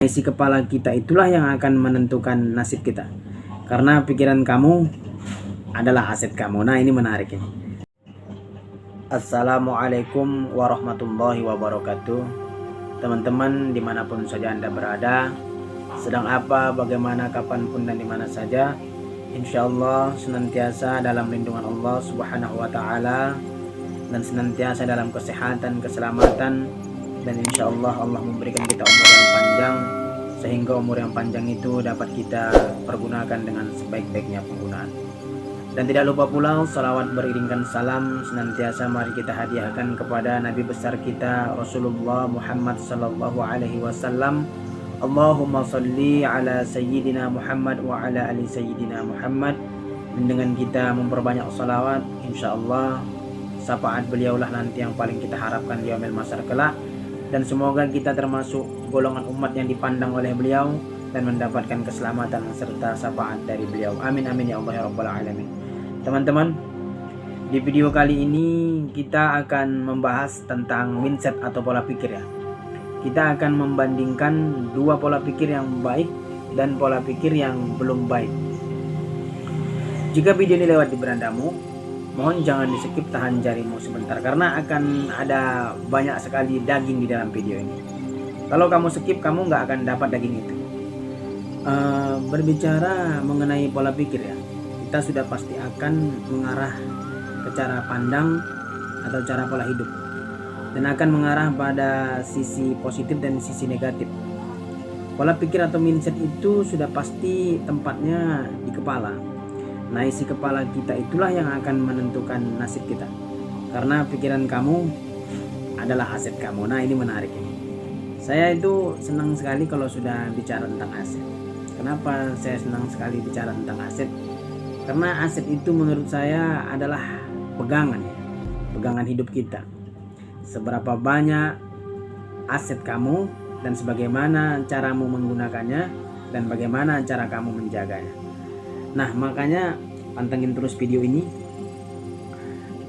Isi kepala kita itulah yang akan menentukan nasib kita. Karena pikiran kamu adalah aset kamu. Nah, ini menarik ini. Assalamualaikum warahmatullahi wabarakatuh. Teman-teman dimanapun saja Anda berada, sedang apa, bagaimana, kapanpun dan dimana saja, insya Allah senantiasa dalam lindungan Allah subhanahu wa ta'ala, dan senantiasa dalam kesehatan, keselamatan, dan insya Allah Allah memberikan kita umur yang panjang, sehingga umur yang panjang itu dapat kita pergunakan dengan sebaik-baiknya penggunaan. Dan tidak lupa pula salawat beriringkan salam senantiasa mari kita hadiahkan kepada Nabi besar kita Rasulullah Muhammad sallallahu alaihi wasallam. Allahumma salli ala sayyidina Muhammad wa ala ali sayyidina Muhammad. Dan dengan kita memperbanyak salawat, insya Allah syafaat beliaulah nanti yang paling kita harapkan di yaumil mahsyar kelak. Dan semoga kita termasuk golongan umat yang dipandang oleh beliau dan mendapatkan keselamatan serta syafaat dari beliau. Amin amin ya Allah ya rabbal alamin. Teman-teman, di video kali ini kita akan membahas tentang mindset atau pola pikir ya. Kita akan membandingkan dua pola pikir yang baik dan pola pikir yang belum baik. Jika video ini lewat di berandamu, mohon jangan di skip, tahan jarimu sebentar karena akan ada banyak sekali daging di dalam video ini. Kalau kamu skip, kamu nggak akan dapat daging itu. Berbicara mengenai pola pikir ya, kita sudah pasti akan mengarah ke cara pandang atau cara pola hidup, dan akan mengarah pada sisi positif dan sisi negatif. Pola pikir atau mindset itu sudah pasti tempatnya di kepala. Nah, isi kepala kita itulah yang akan menentukan nasib kita. Karena pikiran kamu adalah aset kamu. Nah, ini menarik ini. Saya itu senang sekali kalau sudah bicara tentang aset. Kenapa saya senang sekali bicara tentang aset? Karena aset itu menurut saya adalah pegangan ya. Pegangan hidup kita. Seberapa banyak aset kamu dan sebagaimana caramu menggunakannya dan bagaimana cara kamu menjaganya. Nah, makanya pantengin terus video ini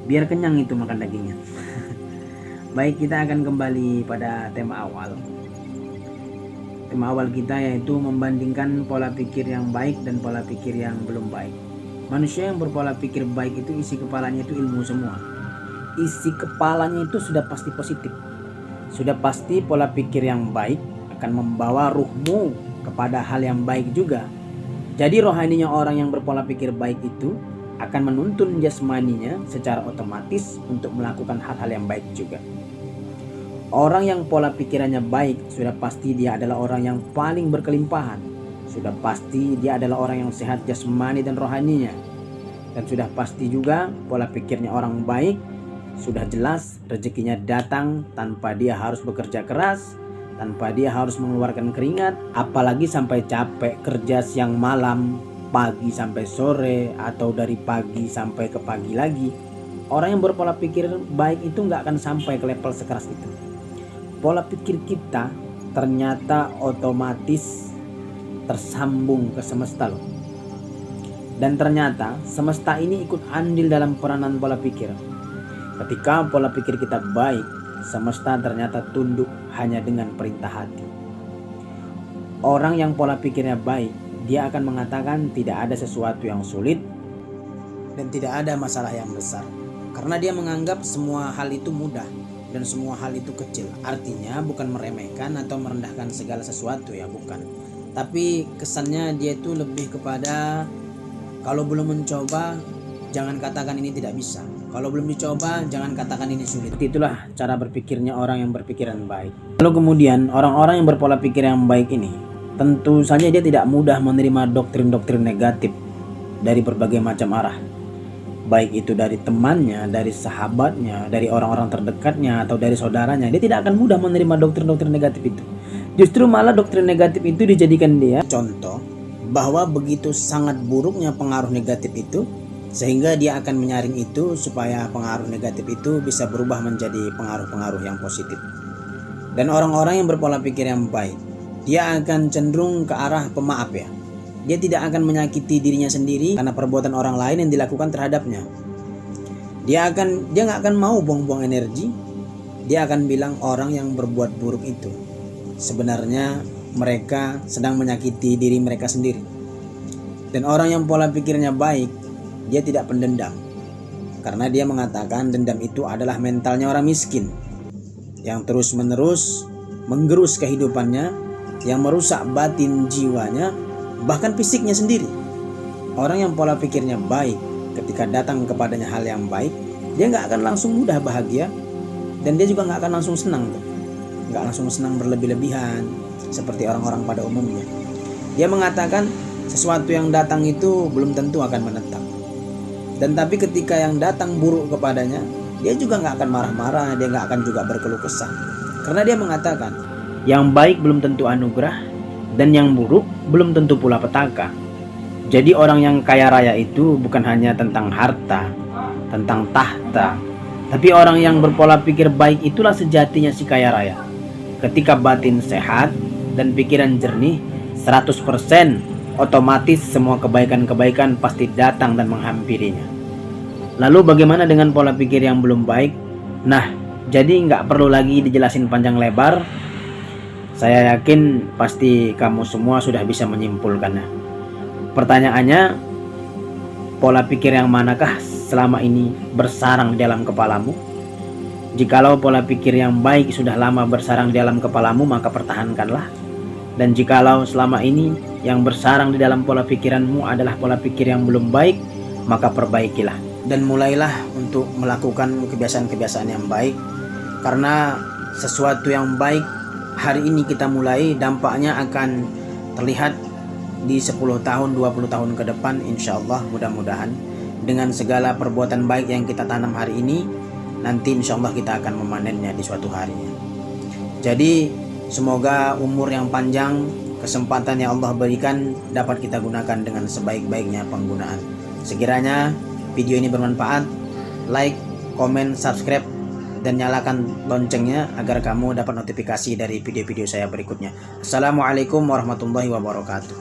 biar kenyang itu makan dagingnya. Baik, kita akan kembali pada tema awal. Tema awal kita yaitu membandingkan pola pikir yang baik dan pola pikir yang belum baik. Manusia yang berpola pikir baik itu isi kepalanya itu ilmu semua. Isi kepalanya itu sudah pasti positif. Sudah pasti pola pikir yang baik akan membawa ruhmu kepada hal yang baik juga. Jadi rohaninya orang yang berpola pikir baik itu akan menuntun jasmaninya secara otomatis untuk melakukan hal-hal yang baik juga. Orang yang pola pikirannya baik sudah pasti dia adalah orang yang paling berkelimpahan. Sudah pasti dia adalah orang yang sehat jasmani dan rohaninya. Dan sudah pasti juga pola pikirnya orang baik, sudah jelas rezekinya datang tanpa dia harus bekerja keras, tanpa dia harus mengeluarkan keringat, apalagi sampai capek kerja siang malam, pagi sampai sore, atau dari pagi sampai ke pagi lagi. Orang yang berpola pikir baik itu nggak akan sampai ke level sekeras itu. Pola pikir kita ternyata otomatis tersambung ke semesta loh. Dan ternyata semesta ini ikut andil dalam peranan pola pikir. Ketika pola pikir kita baik, semesta ternyata tunduk hanya dengan perintah hati. Orang yang pola pikirnya baik, dia akan mengatakan tidak ada sesuatu yang sulit dan tidak ada masalah yang besar. Karena dia menganggap semua hal itu mudah dan semua hal itu kecil. Artinya bukan meremehkan atau merendahkan segala sesuatu ya, bukan. Tapi kesannya dia itu lebih kepada kalau belum mencoba jangan katakan ini tidak bisa. Kalau belum dicoba, jangan katakan ini sulit. Itulah cara berpikirnya orang yang berpikiran baik. Lalu kemudian orang-orang yang berpola pikir yang baik ini, tentu saja dia tidak mudah menerima doktrin-doktrin negatif dari berbagai macam arah. Baik itu dari temannya, dari sahabatnya, dari orang-orang terdekatnya, atau dari saudaranya. Dia tidak akan mudah menerima doktrin-doktrin negatif itu. Justru malah doktrin negatif itu dijadikan dia contoh bahwa begitu sangat buruknya pengaruh negatif itu, sehingga dia akan menyaring itu supaya pengaruh negatif itu bisa berubah menjadi pengaruh-pengaruh yang positif. Dan orang-orang yang berpola pikir yang baik, dia akan cenderung ke arah pemaaf ya. Dia tidak akan menyakiti dirinya sendiri karena perbuatan orang lain yang dilakukan terhadapnya. Dia nggak akan mau buang-buang energi. Dia akan bilang orang yang berbuat buruk itu sebenarnya mereka sedang menyakiti diri mereka sendiri. Dan orang yang pola pikirnya baik, dia tidak pendendam, karena dia mengatakan dendam itu adalah mentalnya orang miskin yang terus-menerus menggerus kehidupannya, yang merusak batin jiwanya, bahkan fisiknya sendiri. Orang yang pola pikirnya baik, ketika datang kepadanya hal yang baik, dia nggak akan langsung mudah bahagia, dan dia juga nggak akan langsung senang tuh. Nggak langsung senang berlebih-lebihan seperti orang-orang pada umumnya. Dia mengatakan sesuatu yang datang itu belum tentu akan menetap. Dan tapi ketika yang datang buruk kepadanya, dia juga nggak akan marah-marah, dia nggak akan juga berkeluh kesah. Karena dia mengatakan, yang baik belum tentu anugerah, dan yang buruk belum tentu pula petaka. Jadi orang yang kaya raya itu bukan hanya tentang harta, tentang tahta, tapi orang yang berpola pikir baik itulah sejatinya si kaya raya. Ketika batin sehat dan pikiran jernih 100%, otomatis semua kebaikan-kebaikan pasti datang dan menghampirinya. Lalu bagaimana dengan pola pikir yang belum baik? Nah, jadi nggak perlu lagi dijelasin panjang lebar. Saya yakin pasti kamu semua sudah bisa menyimpulkannya. Pertanyaannya, pola pikir yang manakah selama ini bersarang di dalam kepalamu? Jikalau pola pikir yang baik sudah lama bersarang di dalam kepalamu, maka pertahankanlah. Dan jikalau selama ini yang bersarang di dalam pola pikiranmu adalah pola pikir yang belum baik, maka perbaikilah. Dan mulailah untuk melakukan kebiasaan-kebiasaan yang baik. Karena sesuatu yang baik hari ini kita mulai, dampaknya akan terlihat di 10 tahun, 20 tahun ke depan, insya Allah, mudah-mudahan. Dengan segala perbuatan baik yang kita tanam hari ini, nanti insya Allah kita akan memanennya di suatu hari. Jadi semoga umur yang panjang, kesempatan yang Allah berikan dapat kita gunakan dengan sebaik-baiknya penggunaan. Sekiranya video ini bermanfaat, like, komen, subscribe, dan nyalakan loncengnya agar kamu dapat notifikasi dari video-video saya berikutnya. Assalamualaikum warahmatullahi wabarakatuh.